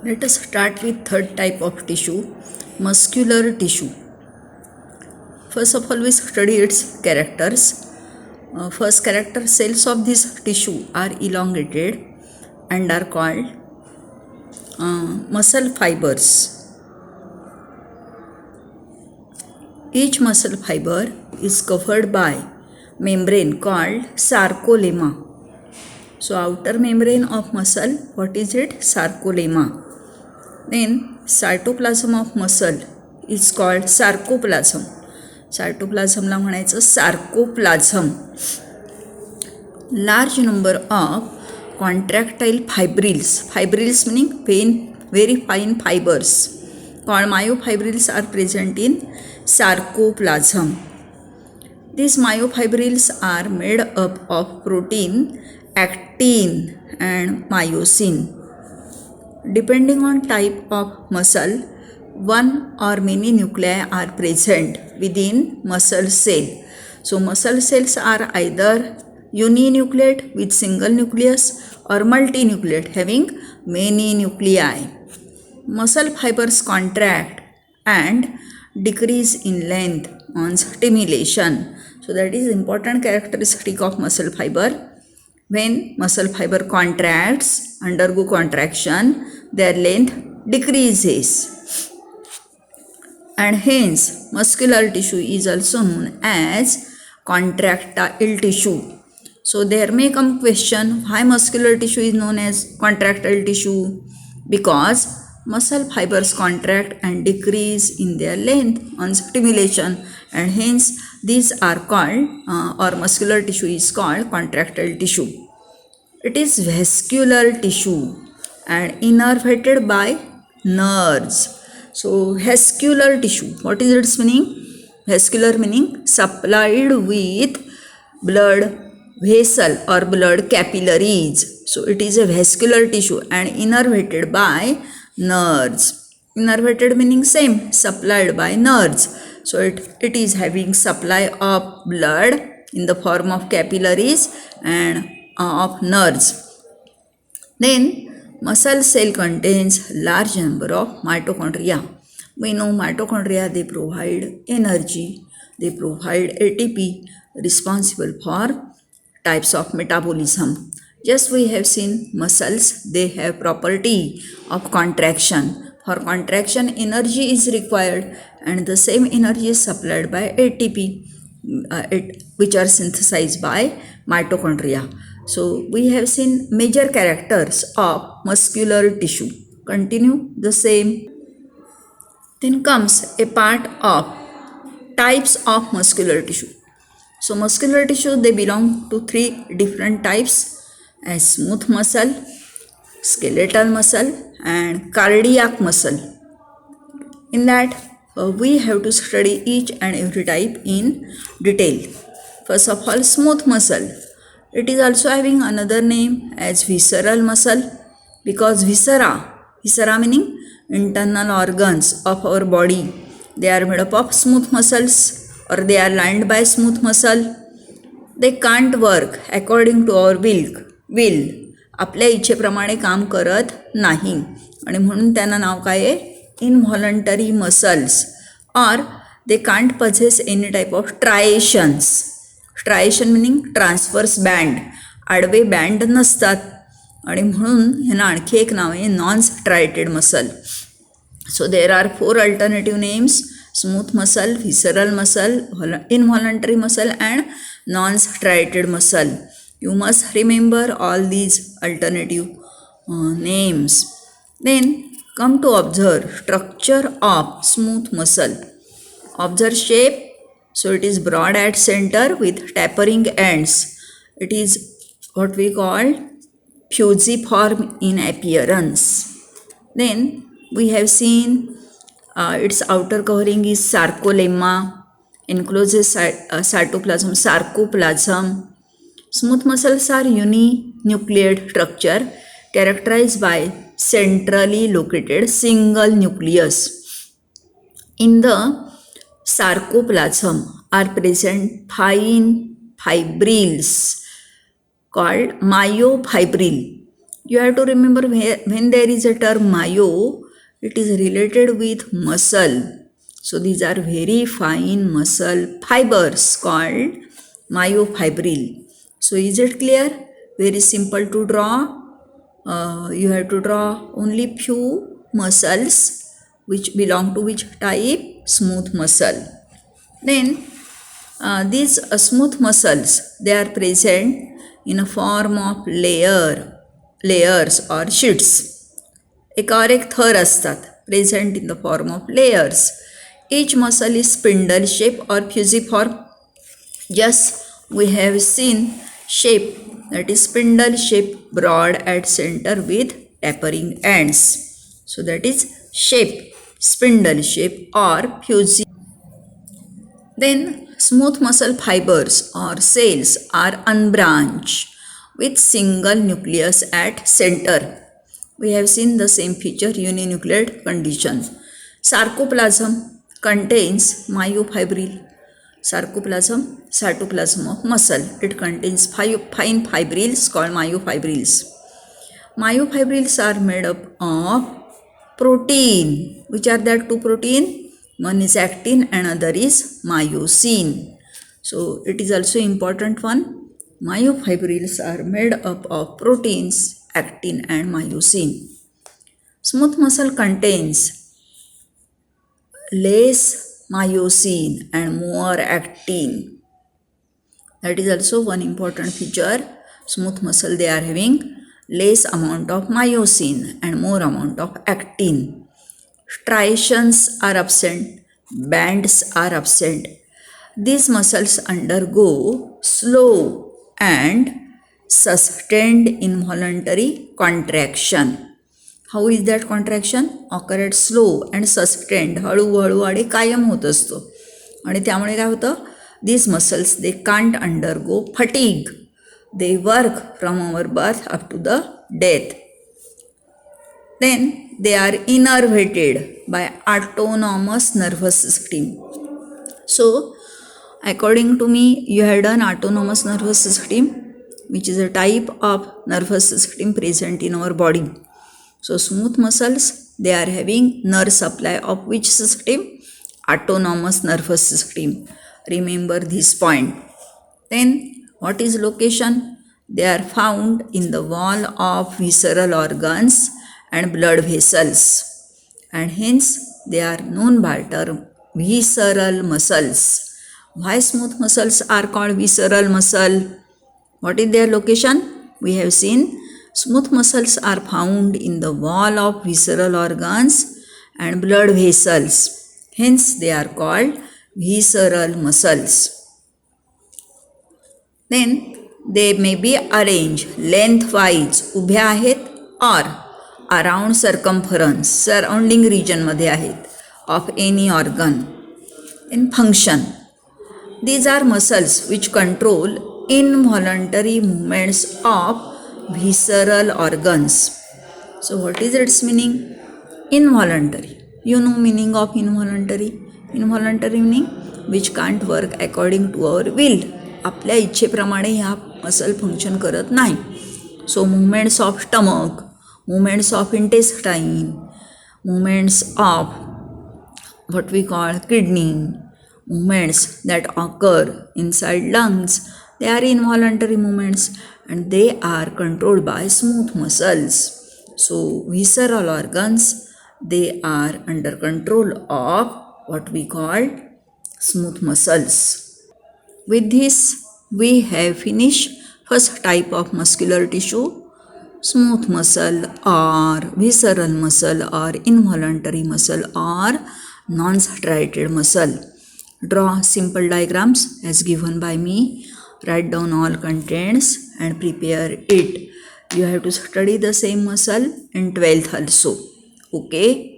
Let us start with third type of tissue, muscular tissue. First of all, we study its characters. First character, cells of this tissue are elongated and are called muscle fibers. Each muscle fiber is covered by membrane called sarcolemma. So outer membrane of muscle, what is it? Sarcolemma. Then cytoplasm of muscle is called sarcoplasm. सायटोप्लाझमला म्हणायचं sarcoplasm. Large number of contractile fibrils meaning very fine fibers called myofibrils are present in sarcoplasm. These myofibrils are made up of protein, actin and myosin. Depending on type of muscle, one or many nuclei are present within muscle cell. So muscle cells are either uninucleate with single nucleus or multinucleate having many nuclei. Muscle fibers contract and decrease in length on stimulation. So that is important characteristic of muscle fiber. When muscle fiber contracts, undergo contraction, their length decreases. And hence muscular tissue is also known as contractile tissue. So there may come question, why muscular tissue is known as contractile tissue? Because muscle fibers contract and decrease in their length on stimulation, and hence these are called or muscular tissue is called contractile tissue. It is vascular tissue and innervated by nerves. So vascular tissue, what is its meaning? Vascular meaning supplied with blood vessel or blood capillaries. So it is a vascular tissue and innervated by nerves. Innervated meaning same, supplied by nerves. So it is having supply of blood in the form of capillaries and of nerves. Then muscle cell contains large number of mitochondria. We know mitochondria, they provide energy, they provide ATP responsible for types of metabolism. Just we have seen muscles, they have property of contraction. For contraction, energy is required and the same energy is supplied by ATP, which are synthesized by mitochondria. So we have seen major characters of muscular tissue. Continue the same. Then comes a part of types of muscular tissue. So muscular tissue, they belong to three different types as smooth muscle, skeletal muscle and cardiac muscle. In that we have to study each and every type in detail. First of all, smooth muscle. It is also having another name as visceral muscle, because viscera meaning internal organs of our body, they are made up of smooth muscles or they are lined by smooth muscle. They can't work according to our will. आपल्या इच्छेप्रमाणे काम करत नाही आणि म्हणून त्यांना नाव काय आहे? इनव्हॉलंटरी muscles. और they can't possess any type of striations. Striation meaning transverse band, आडवे बँड नसतात आणि म्हणून ह्यांना आणखी एक नाव आहे non striated muscle. So there are 4 alternative names: smooth muscle, visceral muscle, involuntary muscle and non striated muscle. You must remember all these alternative names. Then come to observe structure of smooth muscle. Observe shape. So it is broad at center with tapering ends. It is what we call fusiform in appearance. Then we have seen its outer covering is sarcolemma, encloses cytoplasm, sarcoplasm. Smooth muscles are uninucleate structure characterized by centrally located single nucleus. In the sarcoplasm are present fine fibrils called myofibril. You have to remember when there is a term myo, it is related with muscle. So these are very fine muscle fibers called myofibril. So is it clear? Very simple to draw. You have to draw only few muscles which belong to which type? Smooth muscle. Then these smooth muscles, they are present in a form of layers or sheets. एकावर एक थर असतात present in the form of layers. Each muscle is spindle shape or fusiform. Yes, we have seen shape, that is spindle shape, broad at center with tapering ends. So that is shape, spindle shape or fusiform. Then smooth muscle fibers or cells are unbranched with single nucleus at center. We have seen the same feature, uninucleate condition. Sarcoplasm contains myofibril. Sarcoplasm, cytoplasm of muscle. It contains fine fibrils called myofibrils. Myofibrils are made up of protein. Which are that two protein? One is actin and other is myosin. So it is also important one. Myofibrils are made up of proteins, actin and myosin. Smooth muscle contains less myosin and more actin. That is also one important feature. Smooth muscle, they are having less amount of myosin and more amount of actin. Striations are absent, bands are absent. These muscles undergo slow and sustained involuntary contraction. How is that contraction? Occur at slow and sustained, हळूहळू आणि कायम होत असतो. आणि त्यामुळे काय होतं? These muscles, they can't undergo fatigue. They work from our birth up to the death. Then they are innervated by autonomous nervous system. So according to me, you have done autonomous nervous system, which is a type of nervous system present in our body. So smooth muscles, they are having nerve supply of which system? Autonomous nervous system. Remember this point. Then what is location? They are found in the wall of visceral organs and blood vessels, and hence they are known by term visceral muscles. Why smooth muscles are called visceral muscle? What is their location? We have seen smooth muscles are found in the wall of visceral organs and blood vessels. Hence they are called visceral muscles. Then they may be arranged lengthwise, उभ्या आहेत, or around circumference, surrounding region मध्ये आहेत, of any organ. In function, these are muscles which control involuntary movements of visceral organs. So what is its meaning? Involuntary. You know meaning of involuntary? Involuntary meaning which can't work according to our will. आपल्या इच्छेप्रमाणे ह्या muscle function करत नाही. So movements of stomach, movements of intestine, movements of what we call kidney, movements that occur inside lungs, they are involuntary movements and they are controlled by smooth muscles. So visceral organs, they are under control of what we call smooth muscles. With this, we have finished first type of muscular tissue, smooth muscle or visceral muscle or involuntary muscle or non-striated muscle. Draw simple diagrams as given by me. Write down all contents and prepare it. You have to study the same muscle in 12th also. Okay.